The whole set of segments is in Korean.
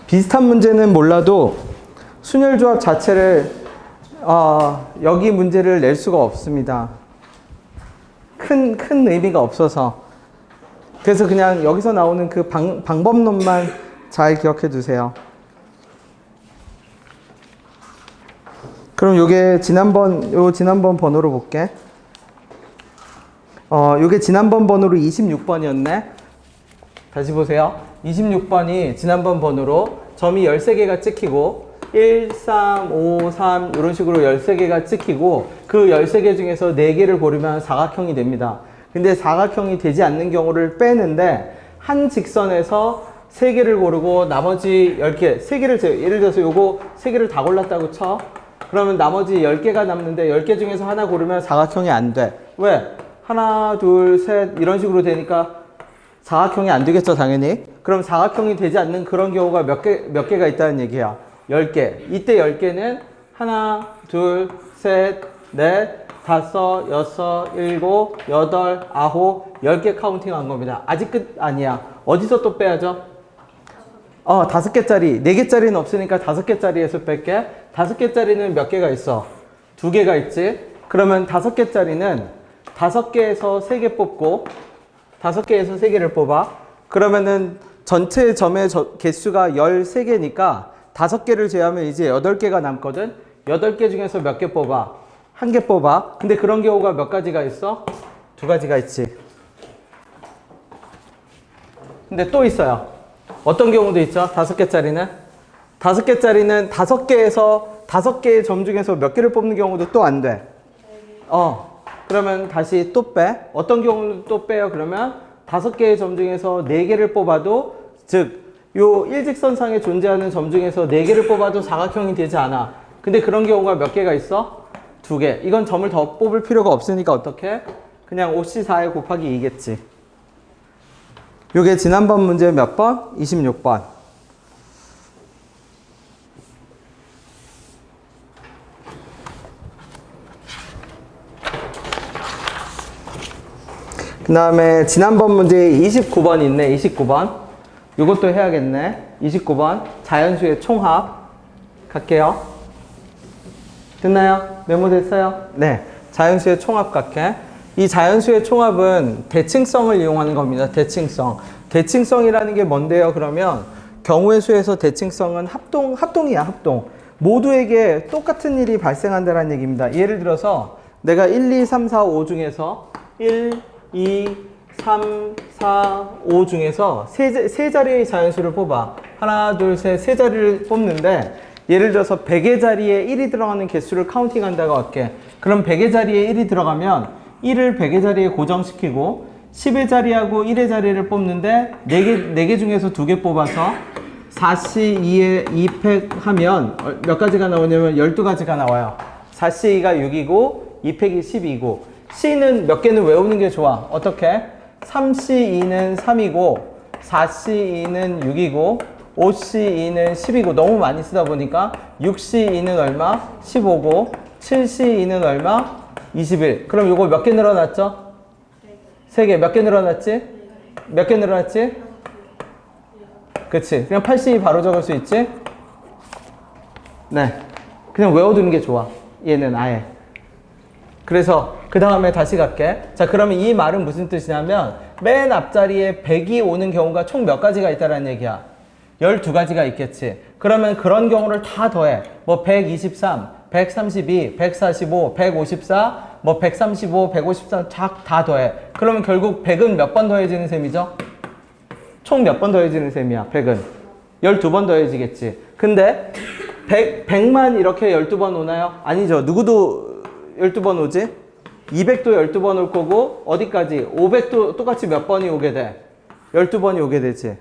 비슷한 문제는 몰라도 순열조합 자체를 여기 문제를 낼 수가 없습니다. 큰 의미가 없어서. 그래서 그냥 여기서 나오는 그 방법론만 잘 기억해 두세요. 그럼 요게 지난번 번호로 볼게. 요게 지난번 번호로 26번이었네. 다시 보세요. 26번이 지난번 번호로 점이 13개가 찍히고 1, 3, 5, 3 이런 식으로 13개가 찍히고 그 13개 중에서 4개를 고르면 사각형이 됩니다. 근데 사각형이 되지 않는 경우를 빼는데 한 직선에서 3개를 고르고 나머지 10개, 3개를 예를 들어서 요거 3개를 다 골랐다고 쳐. 그러면 나머지 10개가 남는데 10개 중에서 하나 고르면 사각형이 안 돼. 왜? 하나, 둘, 셋 이런 식으로 되니까 사각형이 안 되겠죠, 당연히. 그럼 사각형이 되지 않는 그런 경우가 몇 개가 있다는 얘기야. 10개. 이때 10개는 하나, 둘, 셋, 넷, 다섯, 여섯, 일곱, 여덟, 아홉, 10개 카운팅 한 겁니다. 아직 끝 아니야. 어디서 또 빼야죠? 5개짜리. 4개짜리는 없으니까 5개짜리에서 뺄게. 5개짜리는 몇 개가 있어? 2개가 있지? 그러면 5개짜리는 5개에서 3개 뽑고 5개에서 3개를 뽑아. 그러면은 전체 점의 개수가 13개니까 5개를 제외하면 이제 8개가 남거든? 8개 중에서 몇 개 뽑아? 1개 뽑아. 근데 그런 경우가 몇 가지가 있어? 2가지가 있지. 근데 또 있어요. 어떤 경우도 있죠? 5개짜리는? 5개짜리는 5개의 점 중에서 몇 개를 뽑는 경우도 또 안 돼. 그러면 다시 또 빼. 어떤 경우는 또 빼요? 그러면 5개의 점 중에서 4개를 뽑아도, 즉, 요 일직선상에 존재하는 점 중에서 4개를 뽑아도 사각형이 되지 않아. 근데 그런 경우가 몇 개가 있어? 2개. 이건 점을 더 뽑을 필요가 없으니까 어떻게? 그냥 5C4에 곱하기 2겠지. 요게 지난번 문제 몇 번? 26번. 그 다음에 지난번 문제 29번 있네. 29번. 요것도 해야겠네. 29번. 자연수의 총합. 갈게요. 됐나요? 메모됐어요? 네. 자연수의 총합 갈게. 이 자연수의 총합은 대칭성을 이용하는 겁니다. 대칭성. 대칭성이라는 게 뭔데요? 그러면 경우의 수에서 대칭성은 합동이야, 합동. 모두에게 똑같은 일이 발생한다는 얘기입니다. 예를 들어서 내가 1, 2, 3, 4, 5 중에서 1, 2, 3, 4, 5 중에서 세 자리의 자연수를 뽑아. 하나, 둘, 셋, 세 자리를 뽑는데 예를 들어서 100의 자리에 1이 들어가는 개수를 카운팅한다고 할게. 그럼 100의 자리에 1이 들어가면 1을 100의 자리에 고정시키고 10의 자리하고 1의 자리를 뽑는데 4개 중에서 2개 뽑아서 4C2에 2팩 하면 몇 가지가 나오냐면 12가지가 나와요. 4C2가 6이고 2팩이 12이고 C는 몇 개는 외우는 게 좋아. 어떻게? 3C2는 3이고 4C2는 6이고 5C2는 10이고 너무 많이 쓰다 보니까 6C2는 얼마? 15고 7C2는 얼마? 21. 그럼 이거 몇 개 늘어났죠? 3개. 몇 개 늘어났지? 몇 개 늘어났지? 그치. 그냥 8C2 바로 적을 수 있지? 네. 그냥 외워두는 게 좋아. 얘는 아예. 그래서 그 다음에 다시 갈게. 자, 그러면 이 말은 무슨 뜻이냐면 맨 앞자리에 100이 오는 경우가 총 몇 가지가 있다는 얘기야. 12가지가 있겠지. 그러면 그런 경우를 다 더해. 뭐 123, 132, 145, 154, 뭐 135, 153 다 더해. 그러면 결국 100은 몇 번 더해지는 셈이죠? 총 몇 번 더해지는 셈이야, 100은? 12번 더해지겠지. 근데 100만 이렇게 12번 오나요? 아니죠. 누구도 12번 오지? 200도 12번 올 거고 어디까지? 500도 똑같이 몇 번이 오게 돼? 12번이 오게 되지.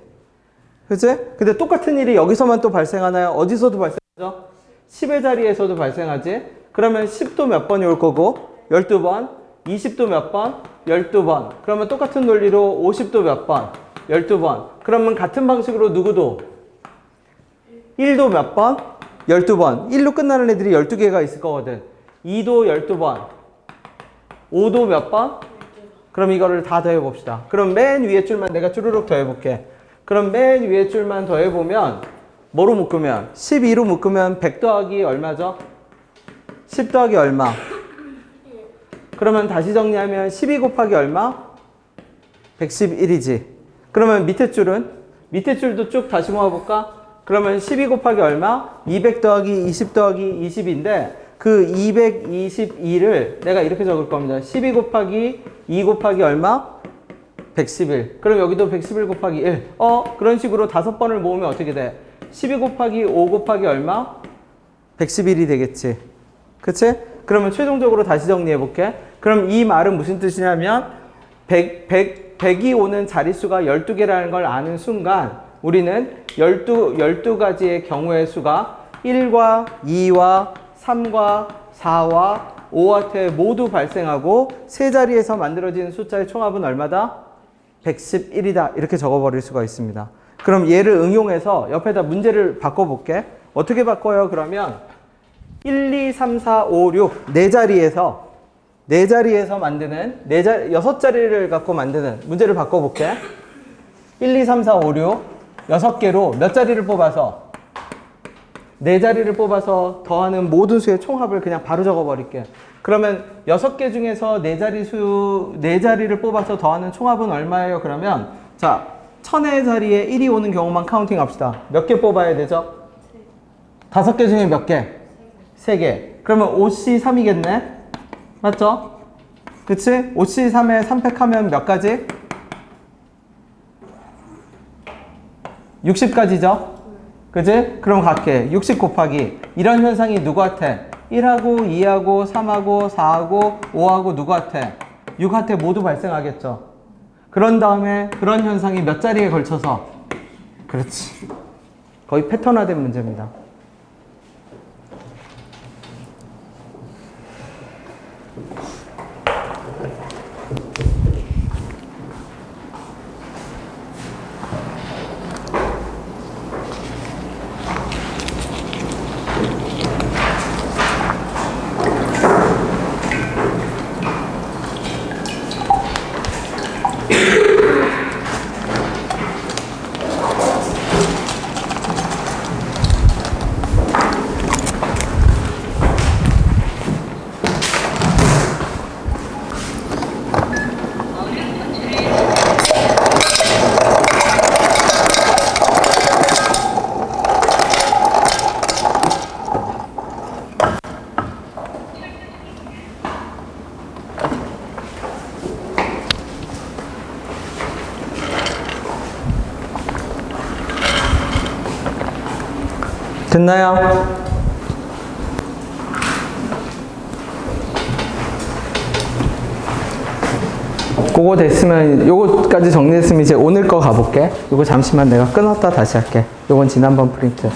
그치? 근데 똑같은 일이 여기서만 또 발생하나요? 어디서도 발생하죠? 10의 자리에서도 발생하지? 그러면 10도 몇 번이 올 거고? 12번. 20도 몇 번? 12번. 그러면 똑같은 논리로 50도 몇 번? 12번. 그러면 같은 방식으로 누구도? 1도 몇 번? 12번. 1로 끝나는 애들이 12개가 있을 거거든. 2도 12번. 5도 몇 번? 그럼 이거를 다 더해봅시다. 그럼 맨 위에 줄만 내가 쭈루룩 더해볼게. 그럼 맨 위에 줄만 더해보면 뭐로 묶으면? 12로 묶으면 100 더하기 얼마죠? 10 더하기 얼마? 그러면 다시 정리하면 12 곱하기 얼마? 111이지. 그러면 밑에 줄은? 밑에 줄도 쭉 다시 모아볼까? 그러면 12 곱하기 얼마? 200 더하기 20 더하기 20인데 그 222를 내가 이렇게 적을 겁니다. 12 곱하기 2 곱하기 얼마? 111. 그럼 여기도 111 곱하기 1. 그런 식으로 5번을 모으면 어떻게 돼? 12 곱하기 5 곱하기 얼마? 111이 되겠지. 그치? 그러면 최종적으로 다시 정리해 볼게. 그럼 이 말은 무슨 뜻이냐면 100이 오는 자릿수가 12개라는 걸 아는 순간 우리는 12가지의 경우의 수가 1과 2와 3과 4와 5한테 모두 발생하고 세 자리에서 만들어지는 숫자의 총합은 얼마다? 111이다. 이렇게 적어버릴 수가 있습니다. 그럼 얘를 응용해서 옆에다 문제를 바꿔볼게. 어떻게 바꿔요? 그러면 1, 2, 3, 4, 5, 6 네 자리에서 만드는 6자리를 갖고 만드는 문제를 바꿔볼게. 1, 2, 3, 4, 5, 6 6개로 몇 자리를 뽑아서 4자리를 뽑아서 더하는 모든 수의 총합을 그냥 바로 적어버릴게. 그러면 6개 중에서 4자리를 뽑아서 더하는 총합은 얼마예요? 그러면 자, 1000의 자리에 1이 오는 경우만 카운팅 합시다. 몇 개 뽑아야 되죠? 5개 중에 몇 개? 3개. 그러면 5C3이겠네? 맞죠? 그치? 5C3에 3팩하면 몇 가지? 60가지죠? 그치? 그럼 갈게. 60 곱하기. 이런 현상이 누구한테? 1하고 2하고 3하고 4하고 5하고 누구한테? 6한테 모두 발생하겠죠. 그런 다음에 그런 현상이 몇 자리에 걸쳐서? 그렇지. 거의 패턴화된 문제입니다. 됐나요? 그거 됐으면 요거까지 정리했으면 이제 오늘 거 가볼게. 요거 잠시만 내가 끊었다 다시 할게. 요건 지난번 프린트.